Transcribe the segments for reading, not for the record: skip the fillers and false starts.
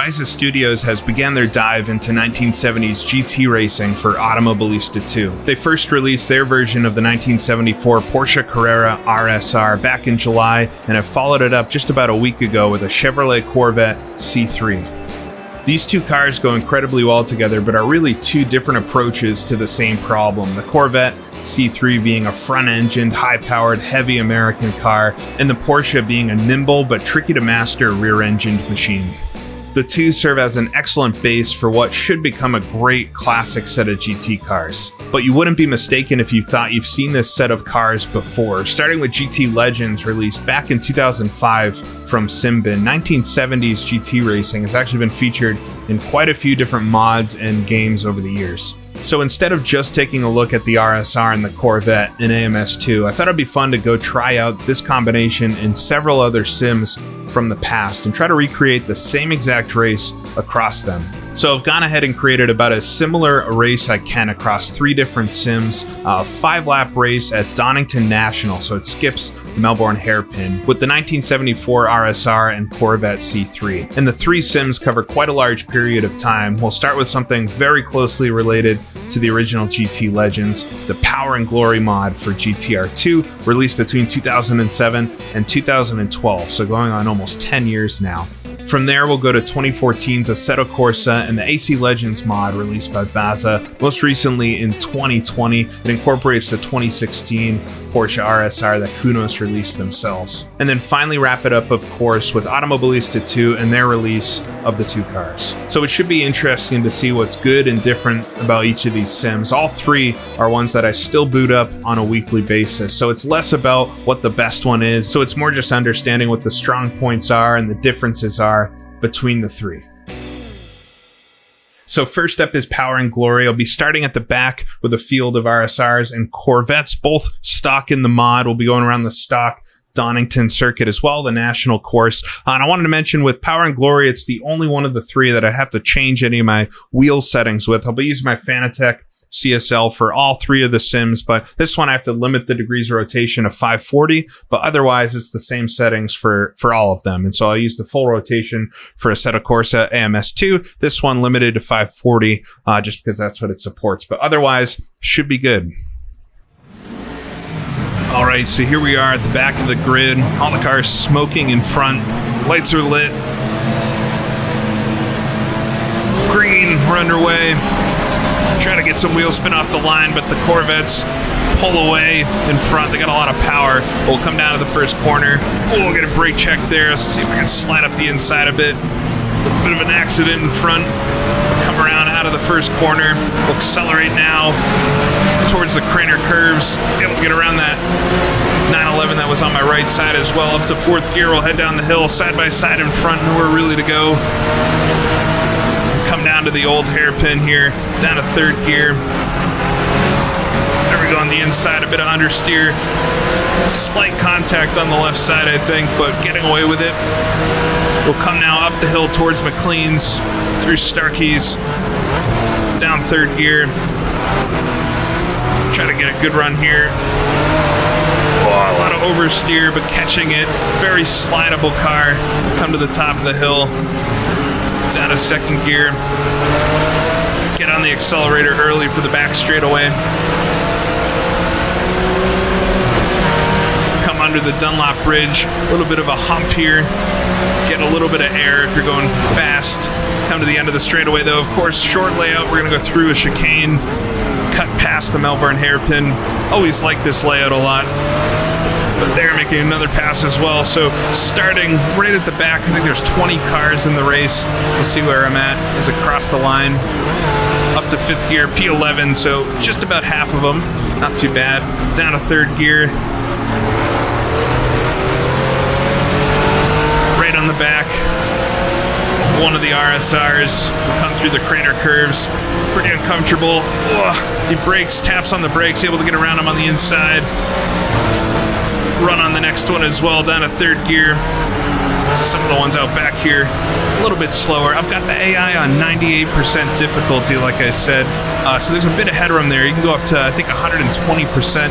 Rise Studios has began their dive into 1970s GT racing for Automobilista 2. They first released their version of the 1974 Porsche Carrera RSR back in July and have followed it up just about a week ago with a Chevrolet Corvette C3. These two cars go incredibly well together, but are really two different approaches to the same problem. The Corvette C3 being a front-engined, high-powered, heavy American car, and the Porsche being a nimble but tricky-to-master rear-engined machine. The two serve as an excellent base for what should become a great classic set of GT cars. But you wouldn't be mistaken if you thought you've seen this set of cars before. Starting with GT Legends, released back in 2005 from Simbin, 1970s GT racing has actually been featured in quite a few different mods and games over the years. So instead of just taking a look at the RSR and the Corvette in AMS2, I thought it'd be fun to go try out this combination in several other sims from the past and try to recreate the same exact race across them. So I've gone ahead and created about as similar a race I can across 3 different sims, a 5-lap race at Donington National, so it skips the Melbourne Hairpin, with the 1974 RSR and Corvette C3. And the 3 sims cover quite a large period of time. We'll start with something very closely related to the original GT Legends, the Power and Glory mod for GTR2, released between 2007 and 2012, so going on almost 10 years now. From there, we'll go to 2014's Assetto Corsa and the AC Legends mod released by Baza. Most recently in 2020, it incorporates the 2016 Porsche RSR that Kunos released themselves. And then finally wrap it up, of course, with Automobilista 2 and their release of the 2 cars. So it should be interesting to see what's good and different about each of these sims. All 3 are ones that I still boot up on a weekly basis, so it's less about what the best one is, so it's more just understanding what the strong points are and the differences are between the 3. So first up is Power and Glory. I'll be starting at the back with a field of RSRs and Corvettes, both stock in the mod. We'll be going around the stock Donington circuit as well, the national course. And I wanted to mention with Power and Glory, it's the only one of the 3 that I have to change any of my wheel settings with. I'll be using my Fanatec CSL for all 3 of the sims, but this one I have to limit the degrees of rotation to 540, but otherwise it's the same settings for all of them. And so I'll use the full rotation for Assetto Corsa AMS2, this one limited to 540, just because that's what it supports, but otherwise should be good. Alright, so here we are at the back of the grid, all the cars smoking in front, lights are lit, green, we're underway. Trying to get some wheel spin off the line, but the Corvettes pull away in front. They got a lot of power. We'll come down to the first corner. Oh, we'll get a brake check there. Let's see if I can slide up the inside a bit. A bit of an accident in front. Come around out of the first corner. We'll accelerate now towards the Craner curves. Able to get around that 911 that was on my right side as well. Up to 4th gear. We'll head down the hill side by side in front, and we're really to go. Come down to the old hairpin here, down to 3rd gear. There we go on the inside, a bit of understeer. Slight contact on the left side, I think, but getting away with it. We'll come now up the hill towards McLean's, through Starkey's, down 3rd gear. Try to get a good run here. Oh, a lot of oversteer, but catching it. Very slidable car. Come to the top of the hill. Down to 2nd gear. Get on the accelerator early for the back straightaway. Come under the Dunlop Bridge. A little bit of a hump here. Get a little bit of air if you're going fast. Come to the end of the straightaway though. Of course, short layout. We're going to go through a chicane. Cut past the Melbourne Hairpin. Always like this layout a lot. But they're making another pass as well. So starting right at the back, I think there's 20 cars in the race. We'll see where I'm at. It's across the line. Up to 5th gear, P11, so just about half of them. Not too bad. Down to 3rd gear. Right on the back of one of the RSRs. Come through the Craner curves. Pretty uncomfortable. Ugh. He brakes, taps on the brakes, able to get around him on the inside. Run on the next one as well, down to 3rd gear. So some of the ones out back here, a little bit slower. I've got the AI on 98% difficulty, like I said. So there's a bit of headroom there. You can go up to, I think, 120%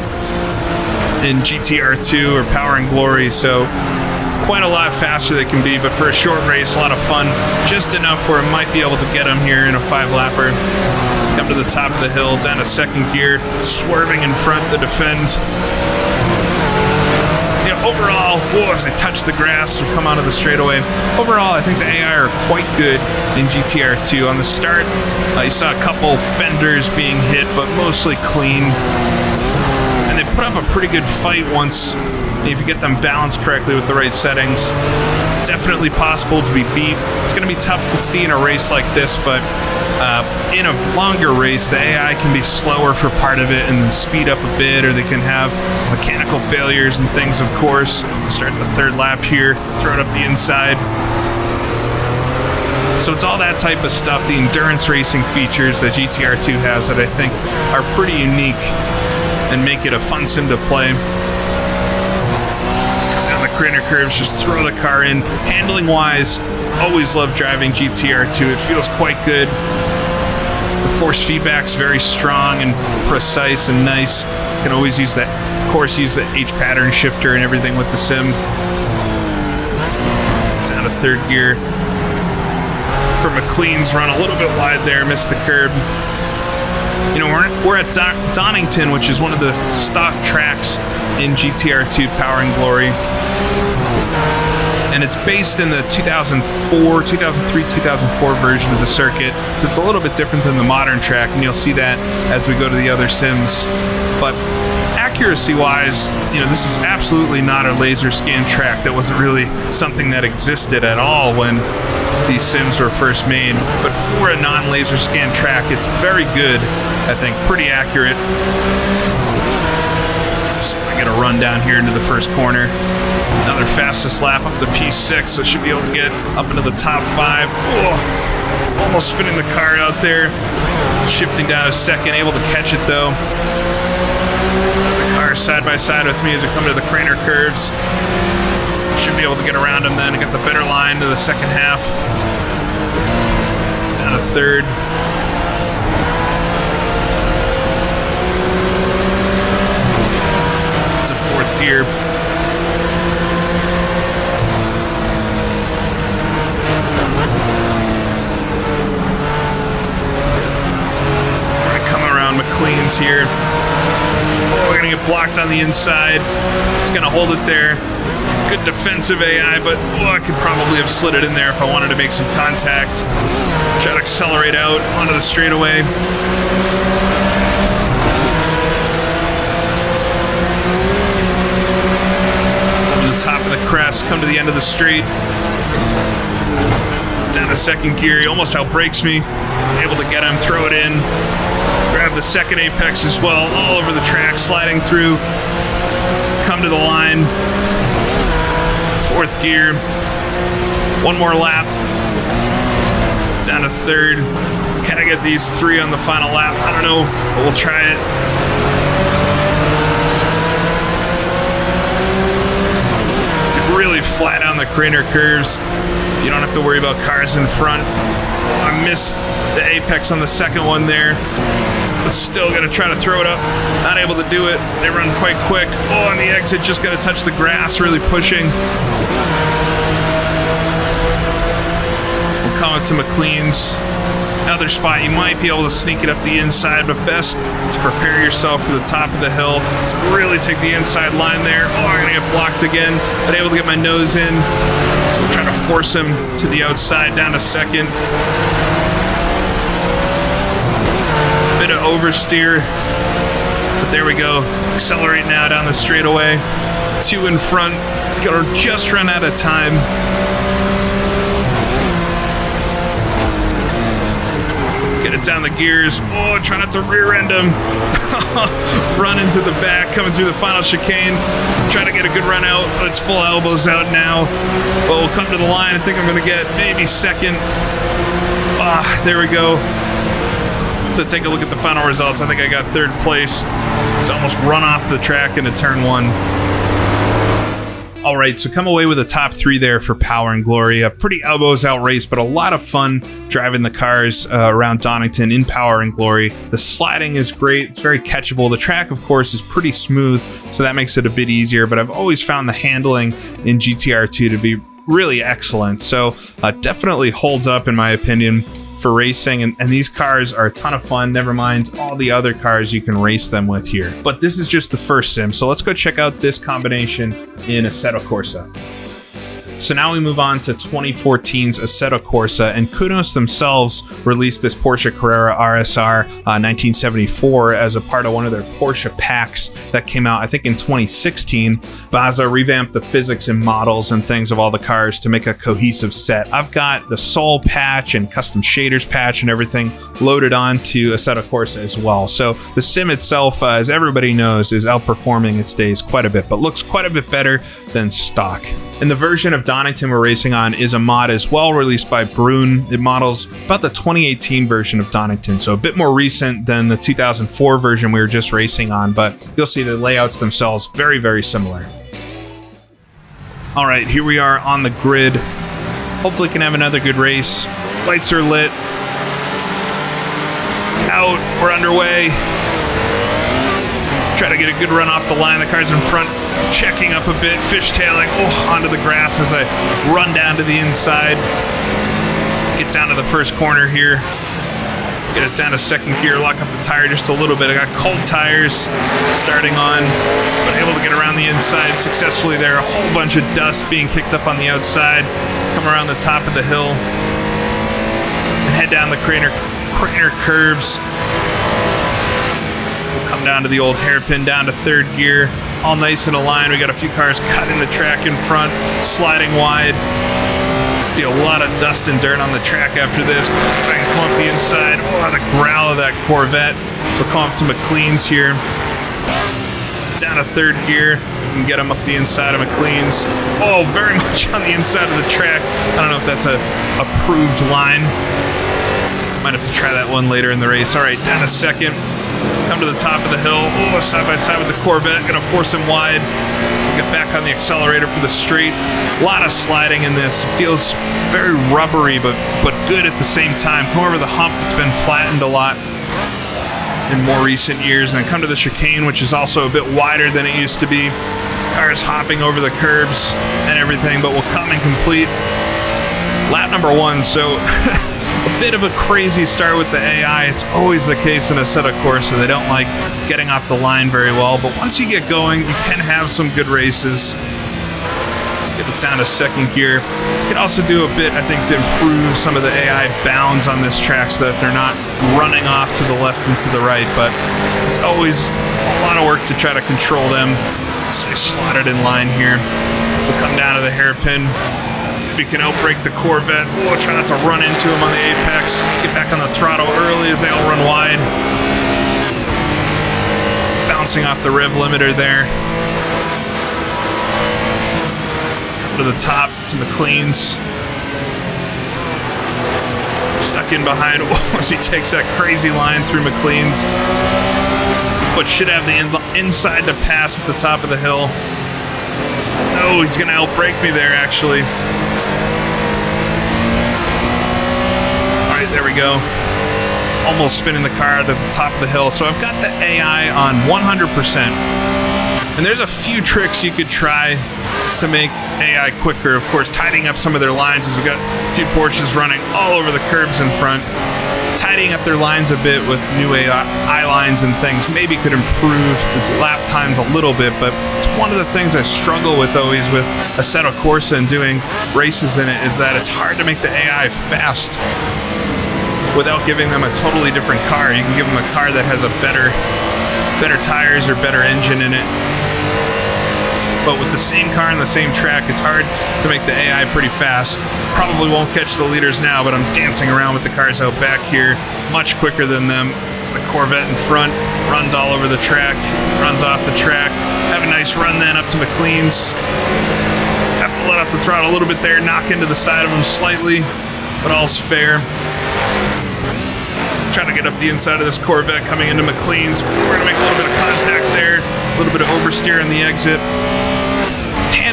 in GTR2 or Power and Glory. So quite a lot faster they can be, but for a short race, a lot of fun. Just enough where I might be able to get them here in a 5-lapper. Come to the top of the hill, down to second gear, swerving in front to defend. Overall, as I touch the grass and come onto the straightaway, overall, I think the AI are quite good in GTR2. On the start, you saw a couple fenders being hit, but mostly clean. And they put up a pretty good fight once, if you get them balanced correctly with the right settings. Definitely possible to be beat. It's going to be tough to see in a race like this, but in a longer race, the AI can be slower for part of it and then speed up a bit, or they can have mechanical failures and things, of course. Start the third lap here, throw it up the inside. So it's all that type of stuff, the endurance racing features that GTR2 has that I think are pretty unique and make it a fun sim to play. Come down the crater curves, just throw the car in. Handling wise, always love driving GTR2. It feels quite good. The force feedback's very strong and precise and nice. Can always use that, of course, use the H pattern shifter and everything with the sim. Down to third gear. For McLean's run a little bit wide there, missed the curb. We're at Donington, which is one of the stock tracks in GTR2 Power and Glory. And it's based in the 2003, 2004 version of the circuit. So it's a little bit different than the modern track, and you'll see that as we go to the other sims. But accuracy-wise, this is absolutely not a laser scan track. That wasn't really something that existed at all when these sims were first made. But for a non-laser scan track, it's very good, I think, pretty accurate. Let's see if I get a run down here into the first corner. Another fastest lap up to P6, so should be able to get up into the top 5. Almost spinning the car out there. Shifting down to second, able to catch it though. The car side by side with me as we come to the crater curves. Should be able to get around him then and get the better line to the second half. Down to third. To fourth gear. McLean's here. We're gonna get blocked on the inside. Just gonna hold it there. Good defensive AI, but I could probably have slid it in there if I wanted to make some contact. Try to accelerate out onto the straightaway. To the top of the crest, come to the end of the straight. Down to second gear, he almost outbrakes me. Able to get him, throw it in. Grab the second apex as well, all over the track, sliding through. Come to the line. Fourth gear. One more lap. Down to third. Can I get these 3 on the final lap? I don't know, but we'll try it. Get really flat on the crater curves. You don't have to worry about cars in front. I missed the apex on the second one there. But still gonna try to throw it up. Not able to do it. They run quite quick. On the exit, just gonna touch the grass, really pushing. We'll come up to McLean's. Another spot, you might be able to sneak it up the inside, but best to prepare yourself for the top of the hill. To really take the inside line there. I'm gonna get blocked again. But able to get my nose in. So we'll try to force him to the outside, down to second. Bit of oversteer, but there we go. Accelerate now down the straightaway. 2 in front. Gonna just run out of time. Get it down the gears. Try not to rear end him. Run into the back, coming through the final chicane. Try to get a good run out. It's full elbows out now. But we'll come to the line. I think I'm gonna get maybe second. There we go. So take a look at the final results. I think I got third place. It's almost run off the track into turn 1. All right, so come away with a top 3 there for Power and Glory. A pretty elbows out race, but a lot of fun driving the cars around Donington in Power and Glory. The sliding is great. It's very catchable. The track, of course, is pretty smooth, so that makes it a bit easier, but I've always found the handling in GTR2 to be really excellent. So definitely holds up, in my opinion, for racing, and these cars are a ton of fun. Never mind all the other cars you can race them with here. But this is just the first sim, so let's go check out this combination in Assetto Corsa. So now we move on to 2014's Assetto Corsa, and Kunos themselves released this Porsche Carrera RSR 1974 as a part of one of their Porsche packs that came out, I think, in 2016. Baza revamped the physics and models and things of all the cars to make a cohesive set. I've got the Soul patch and custom shaders patch and everything loaded onto Assetto Corsa as well. So the sim itself, as everybody knows, is outperforming its days quite a bit, but looks quite a bit better than stock. And the version of Donington we're racing on is a mod as well, released by Brune. It models about the 2018 version of Donington, so a bit more recent than the 2004 version we were just racing on, but you'll see the layouts themselves very, very similar. All right, here we are on the grid. Hopefully can have another good race. Lights are lit. Out, we're underway. Try to get a good run off the line. The car's in front, checking up a bit, fishtailing onto the grass as I run down to the inside. Get down to the first corner here. Get it down to second gear, lock up the tire just a little bit. I got cold tires starting on, but able to get around the inside successfully there. A whole bunch of dust being kicked up on the outside. Come around the top of the hill and head down the crater curves. Come down to the old hairpin, down to third gear, all nice in a line. We got a few cars cutting the track in front, sliding wide. Be a lot of dust and dirt on the track after this. But let's go ahead and come up the inside. Oh, the growl of that Corvette. So come up to McLean's here. Down to third gear. You can get them up the inside of McLean's. Oh, very much on the inside of the track. I don't know if that's a approved line. Might have to try that one later in the race. All right, down to second. Come to the top of the hill. Oh, side by side with the Corvette. Gonna force him wide. Get back on the accelerator for the straight. A lot of sliding in this. It feels very rubbery, but good at the same time. Come over the hump. It's been flattened a lot in more recent years. And I come to the chicane, which is also a bit wider than it used to be. Cars hopping over the curbs and everything, but we'll come and complete lap number 1. So a bit of a crazy start with the AI. It's always the case in Assetto Corsa. They don't like getting off the line very well, but once you get going, you can have some good races. Get it down to second gear. You can also do a bit, I think, to improve some of the AI bounds on this track so that they're not running off to the left and to the right, but it's always a lot of work to try to control them. Stay slotted in line here. So come down to the hairpin. We can outbrake the Corvette. Oh, try not to run into him on the apex. Get back on the throttle early as they all run wide. Bouncing off the rev limiter there. Come to the top to McLean's. Stuck in behind as he takes that crazy line through McLean's. But should have the inside to pass at the top of the hill. No, he's going to outbrake me there, actually. There we go. Almost spinning the car at the top of the hill. So I've got the AI on 100%. And there's a few tricks you could try to make AI quicker. Of course, tidying up some of their lines, as we've got a few Porsches running all over the curbs in front. Tidying up their lines a bit with new AI lines and things maybe could improve the lap times a little bit, but it's one of the things I struggle with always with Assetto Corsa and doing races in it, is that it's hard to make the AI fast without giving them a totally different car. You can give them a car that has a better tires or better engine in it. But with the same car and the same track, it's hard to make the AI pretty fast. Probably won't catch the leaders now, but I'm dancing around with the cars out back here, much quicker than them. It's the Corvette in front, runs all over the track, runs off the track. Have a nice run then up to McLean's. Have to let up the throttle a little bit there, knock into the side of him slightly, but all's fair. Trying to get up the inside of this Corvette coming into McLean's. We're going to make a little bit of contact there, a little bit of oversteer in the exit.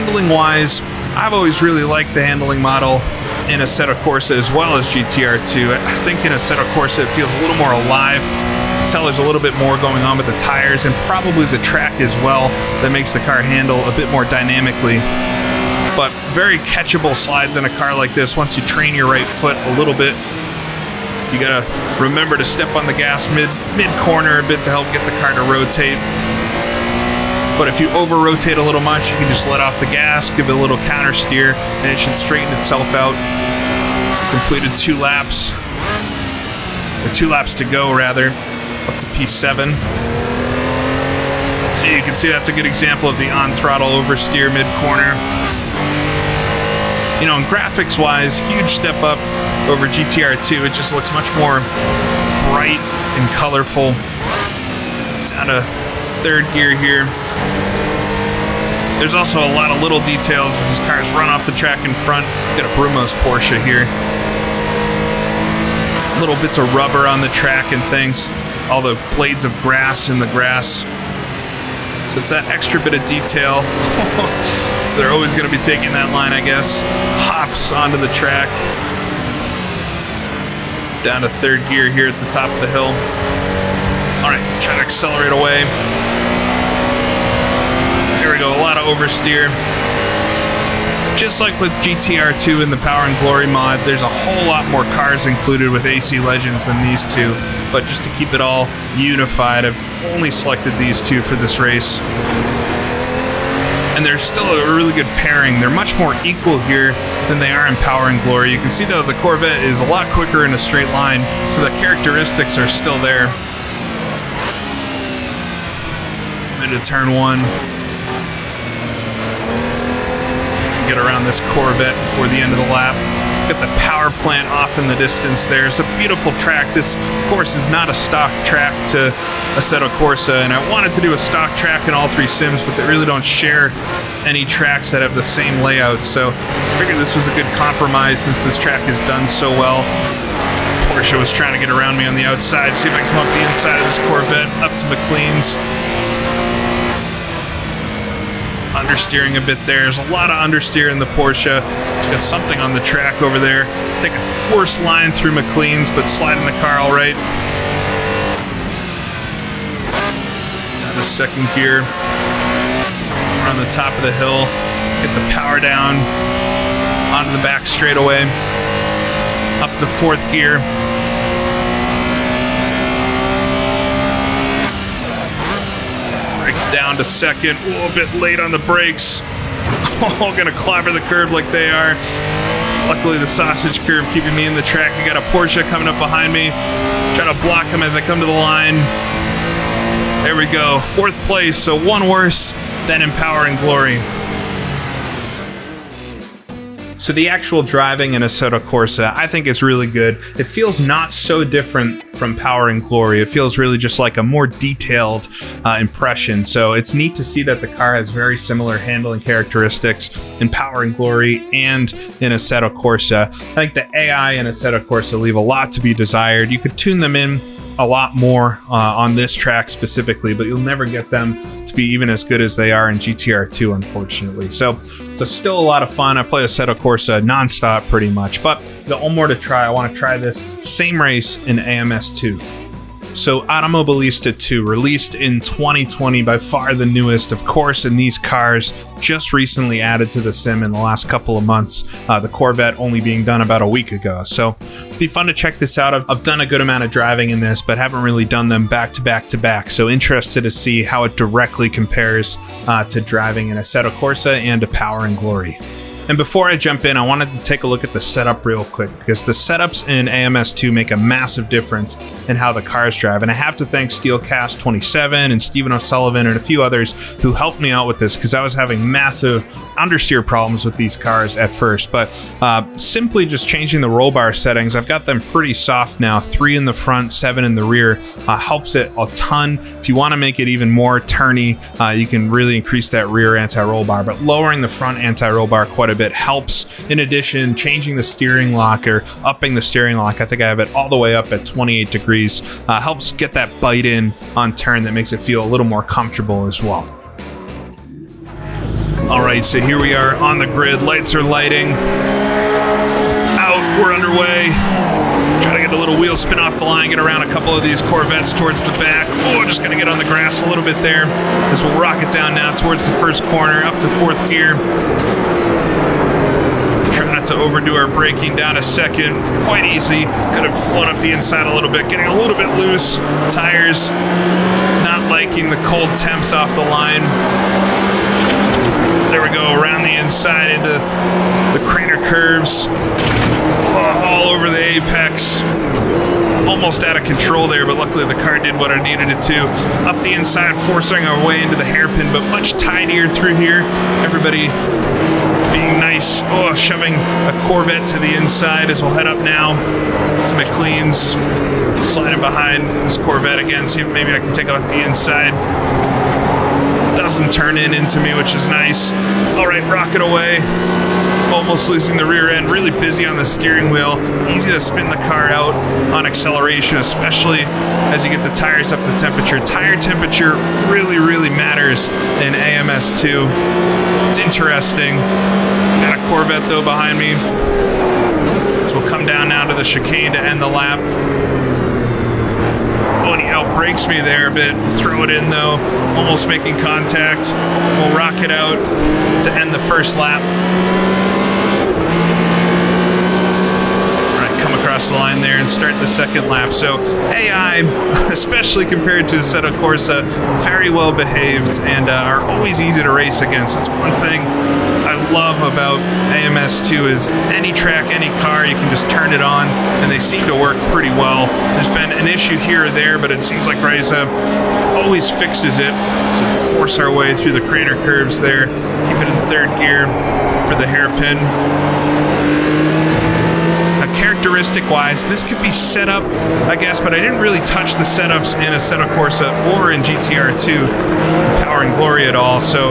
handling wise, I've always really liked the handling model in Assetto Corsa as well as GTR2. I think in Assetto Corsa it feels a little more alive. You can tell there's a little bit more going on with the tires and probably the track as well that makes the car handle a bit more dynamically. But very catchable slides in a car like this once you train your right foot a little bit. You gotta remember to step on the gas mid-corner a bit to help get the car to rotate. But if you over-rotate a little much, you can just let off the gas, give it a little counter steer, and it should straighten itself out. So completed 2 laps, or 2 laps to go rather, up to P7. So you can see that's a good example of the on-throttle oversteer mid-corner. You know, and graphics-wise, huge step up over GTR2. It just looks much more bright and colorful. Down to 3rd gear here. There's also a lot of little details as these cars run off the track in front. Got a Brumos Porsche here. Little bits of rubber on the track and things. All the blades of grass in the grass. So it's that extra bit of detail. So they're always going to be taking that line, I guess. Hops onto the track. Down to 3rd gear here at the top of the hill. Alright, try to accelerate away. There we go, a lot of oversteer. Just like with GTR2 in the Power and Glory mod, there's a whole lot more cars included with AC Legends than these two. But just to keep it all unified, I've only selected these 2 for this race. And they're still a really good pairing. They're much more equal here than they are in Power and Glory. You can see though the Corvette is a lot quicker in a straight line, so the characteristics are still there. Into turn 1. So we can get around this Corvette before the end of the lap. Got the power plant off in the distance there. It's a beautiful track. This, of course, is not a stock track to Assetto Corsa, and I wanted to do a stock track in all 3 sims, but they really don't share any tracks that have the same layout, so I figured this was a good compromise since this track is done so well. Porsche was trying to get around me on the outside, see if I can come up the inside of this Corvette up to McLean's. Understeering a bit there. There's a lot of understeer in the Porsche. It's got something on the track over there. Take a course line through McLean's, but sliding the car all right. Down to 2nd gear. We're on the top of the hill. Get the power down onto the back straightaway. Up to 4th gear. Down to 2nd, a little bit late on the brakes. Oh, gonna clobber the curb like they are. Luckily the sausage curb keeping me in the track. I got a Porsche coming up behind me. Try to block him as I come to the line. There we go, 4th place, so 1 worse than in Power and Glory. So the actual driving in Assetto Corsa, I think is really good. It feels not so different from Power and Glory. It feels really just like a more detailed impression. So it's neat to see that the car has very similar handling characteristics in Power and Glory and in Assetto Corsa. I think the AI in Assetto Corsa leave a lot to be desired. You could tune them in a lot more on this track specifically, but you'll never get them to be even as good as they are in GTR2, unfortunately. So still a lot of fun. I play Assetto Corsa nonstop pretty much, but got one more to try. I want to try this same race in AMS2. So Automobilista 2, released in 2020, by far the newest, of course, and these cars just recently added to the sim in the last couple of months, the Corvette only being done about a week ago. So it'd be fun to check this out. I've done a good amount of driving in this, but haven't really done them back to back to back. So interested to see how it directly compares to driving in Assetto Corsa and to Power and Glory. And before I jump in, I wanted to take a look at the setup real quick, because the setups in AMS2 make a massive difference in how the cars drive. And I have to thank Steelcast27 and Stephen O'Sullivan and a few others who helped me out with this, because I was having massive understeer problems with these cars at first. But simply just changing the roll bar settings, I've got them pretty soft now, 3 in the front, 7 in the rear, helps it a ton. If you want to make it even more turny, you can really increase that rear anti-roll bar, but lowering the front anti-roll bar quite a bit helps. In addition, changing the steering lock or upping the steering lock, I think I have it all the way up at 28 degrees, helps get that bite in on turn that makes it feel a little more comfortable as well. Alright, so here we are on the grid. Lights are lighting. Out, we're underway. Try to get a little wheel spin off the line, get around a couple of these Corvettes towards the back. Oh, just gonna get on the grass a little bit there as we'll rock it down now towards the first corner, up to fourth gear. Try not to overdo our braking, down to second. Quite easy. Could have flown up the inside a little bit, getting a little bit loose. Tires not liking the cold temps off the line. There we go, around the inside into the crater curves. All over the apex. Almost out of control there, but luckily the car did what I needed it to. Up the inside, forcing our way into the hairpin, but much tidier through here. Everybody being nice. Oh, shoving a Corvette to the inside as we'll head up now to McLean's. Sliding behind this Corvette again, see if maybe I can take it up the inside. Doesn't turn into me, which is nice. All right, rocket away. Almost losing the rear end, really busy on the steering wheel. Easy to spin the car out on acceleration, especially as you get the tires up to temperature. Tire temperature really matters in AMS2. It's interesting. Got a Corvette though behind me. So we'll come down now to the chicane to end the lap. Oh, and he outbrakes me there a bit. Throw it in though, almost making contact. We'll rock it out to end the first lap. Across the line there and start the second lap. So AI, especially compared to Assetto Corsa, very well behaved and are always easy to race against. That's one thing I love about AMS2 is any track, any car, you can just turn it on and they seem to work pretty well. There's been an issue here or there, but it seems like Reza always fixes it. So force our way through the crater curves there. Keep it in third gear for the hairpin. Characteristic-wise, this could be set up, I guess, but I didn't really touch the setups in Assetto Corsa or in GTR2 Power and Glory at all, so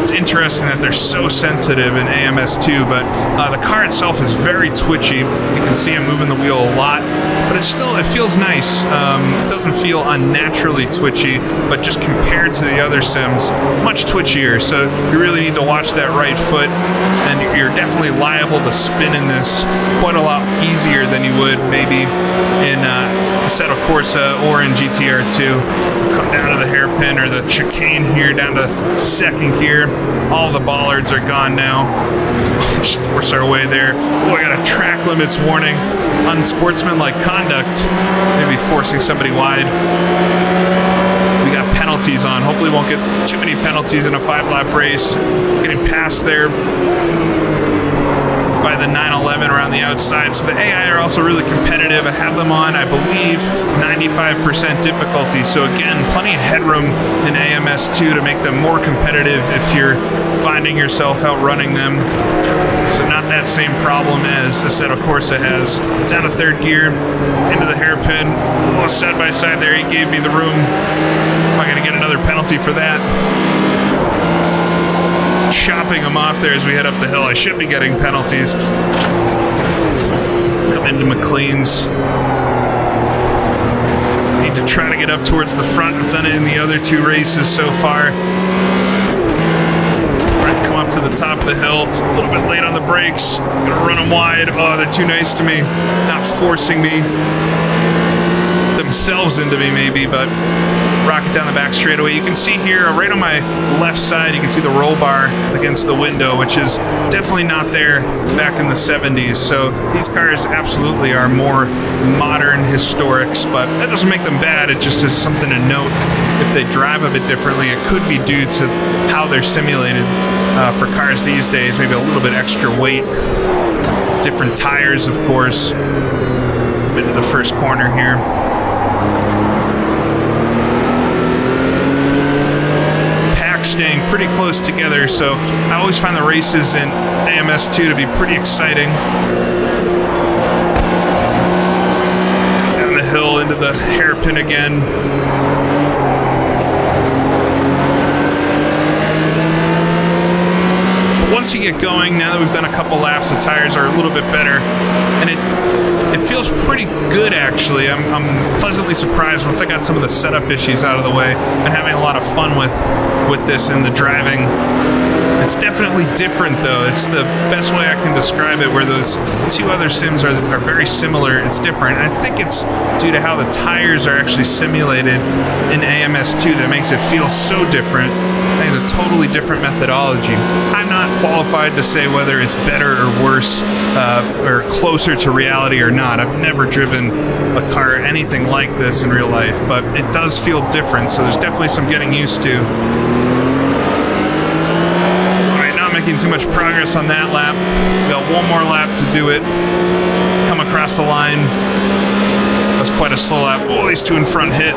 it's interesting that they're so sensitive in AMS2, but the car itself is very twitchy. You can see I'm moving the wheel a lot, but it feels nice. It doesn't feel unnaturally twitchy, but just compared to the other sims, much twitchier, so you really need to watch that right foot, and you're definitely liable to spin in this quite a lot easier than you would maybe in Assetto Corsa or in GTR2. Come down to the hairpin or the chicane here, down to second gear. All the bollards are gone now. Just force our way there. Oh, I got a track limits warning. Unsportsmanlike conduct. Maybe forcing somebody wide. We got penalties on. Hopefully we won't get too many penalties in a 5-lap race. Getting past there by the 911 around the outside. So the AI are also really competitive. I have them on, I believe, 95% difficulty. So again, plenty of headroom in AMS2 to make them more competitive if you're finding yourself outrunning them. So not that same problem as Assetto Corsa has. Down to third gear, into the hairpin. Oh, side by side there, he gave me the room. Am I gonna get another penalty for that? Chopping them off there as we head up the hill. I should be getting penalties. Come into McLean's. Need to try to get up towards the front. I've done it in the other two races so far. Right, come up to the top of the hill. A little bit late on the brakes. Gonna run them wide. Oh, they're too nice to me. Not forcing me. Themselves into me maybe, but rocket down the back straightaway. You can see here, right on my left side, you can see the roll bar against the window, which is definitely not there back in the 70s. So these cars absolutely are more modern historics, but that doesn't make them bad. It just is something to note. If they drive a bit differently, it could be due to how they're simulated for cars these days. Maybe a little bit extra weight, different tires, of course. Into the first corner here. Staying pretty close together, so I always find the races in AMS2 to be pretty exciting. Come down the hill into the hairpin again. But once you get going, now that we've done a couple laps, the tires are a little bit better, and it feels pretty good actually. I'm pleasantly surprised once I got some of the setup issues out of the way and having a lot of fun with this in the driving It's definitely different though. It's the best way I can describe it, where those two other sims are very similar. It's different. And I think it's due to how the tires are actually simulated in AMS2 that makes it feel so different. I think it's a totally different methodology. I'm not qualified to say whether it's better or worse or closer to reality or not. I've never driven a car anything like this in real life, but it does feel different, so there's definitely some getting used to. Alright, not making too much progress on that lap. We got one more lap to do it. Come across the line. That was quite a slow lap. Oh, these two in front hit.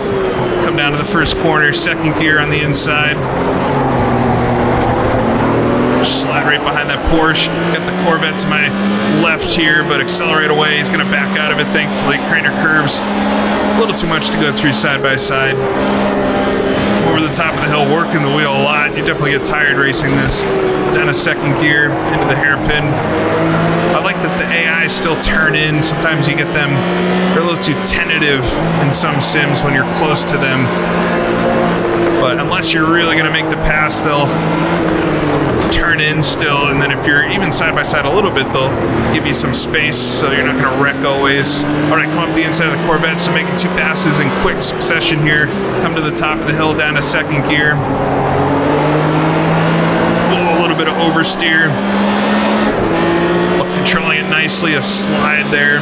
Come down to the first corner, second gear on the inside. Slide right behind that Porsche. Got the Corvette to my left here, but accelerate away. He's going to back out of it, thankfully. Crater curves. A little too much to go through side by side. Over the top of the hill, working the wheel a lot. You definitely get tired racing this. Down a second gear, into the hairpin. I like that the AIs still turn in. Sometimes you get them, they're a little too tentative in some sims when you're close to them. But unless you're really going to make the pass, they'll turn in still, and then if you're even side by side a little bit, they'll give you some space so you're not going to wreck always. Alright, come up the inside of the Corvette, so making two passes in quick succession here. Come to the top of the hill, down to second gear. Oh, a little bit of oversteer. Controlling it nicely, a slide there.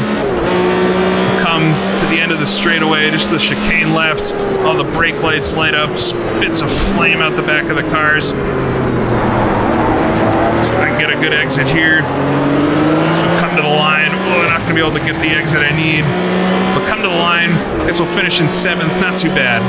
Come to the end of the straightaway, just the chicane left. All the brake lights light up, spits of flame out the back of the cars. So I can get a good exit here. So we'll come to the line. Oh, I'm not going to be able to get the exit I need. But come to the line. I guess we'll finish in 7th. Not too bad.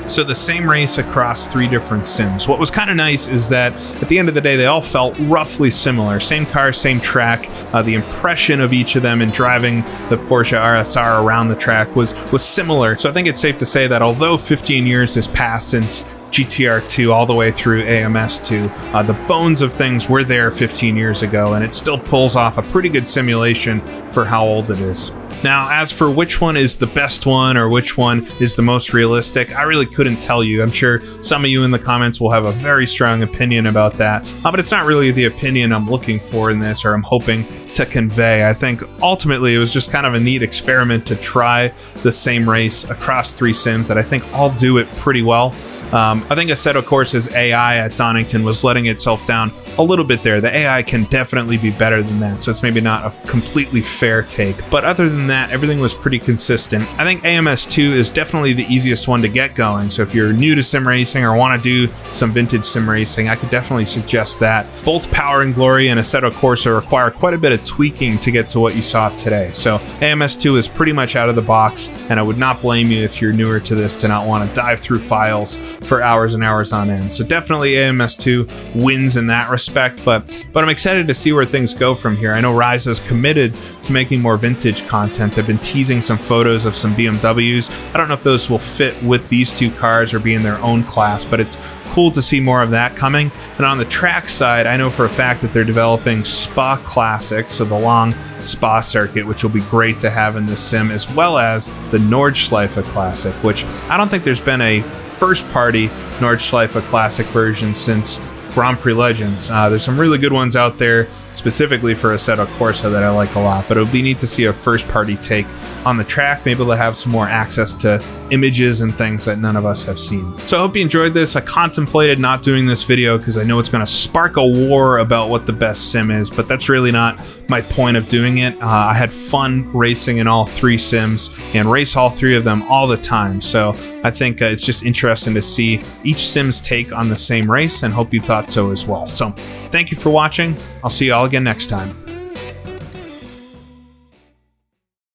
So the same race across 3 different sims. What was kind of nice is that at the end of the day, they all felt roughly similar. Same car, same track. The impression of each of them in driving the Porsche RSR around the track was similar. So I think it's safe to say that although 15 years has passed since GTR2 all the way through AMS2, the bones of things were there 15 years ago, and it still pulls off a pretty good simulation for how old it is. Now, as for which one is the best one or which one is the most realistic, I really couldn't tell you. I'm sure some of you in the comments will have a very strong opinion about that, but it's not really the opinion I'm looking for in this, or I'm hoping to convey. I think ultimately it was just kind of a neat experiment to try the same race across 3 sims that I think all do it pretty well. I think Assetto Corsa's AI at Donington was letting itself down a little bit there. The AI can definitely be better than that, so it's maybe not a completely fair take. But other than that, everything was pretty consistent. I think AMS2 is definitely the easiest one to get going, so if you're new to sim racing or want to do some vintage sim racing, I could definitely suggest that. Both Power and Glory and Assetto Corsa require quite a bit of tweaking to get to what you saw today. So AMS2 is pretty much out of the box, and I would not blame you if you're newer to this to not want to dive through files for hours and hours on end. So definitely AMS2 wins in that respect, but I'm excited to see where things go from here. I know Rise is committed to making more vintage content. They've been teasing some photos of some BMWs. I don't know if those will fit with these 2 cars or be in their own class, but it's cool to see more of that coming. And on the track side, I know for a fact that they're developing Spa Classic, so the long Spa circuit, which will be great to have in this sim, as well as the Nordschleife Classic, which I don't think there's been a first-party Nordschleife Classic version since Grand Prix Legends. There's some really good ones out there, specifically for Assetto Corsa, that I like a lot, but it would be neat to see a first-party take on the track, maybe they'll have some more access to images and things that none of us have seen. So I hope you enjoyed this. I contemplated not doing this video because I know it's going to spark a war about what the best sim is, but that's really not my point of doing it. I had fun racing in all 3 sims and race all 3 of them all the time, so I think it's just interesting to see each sim's take on the same race, and hope you thought so as well. So thank you for watching. I'll see you all again next time.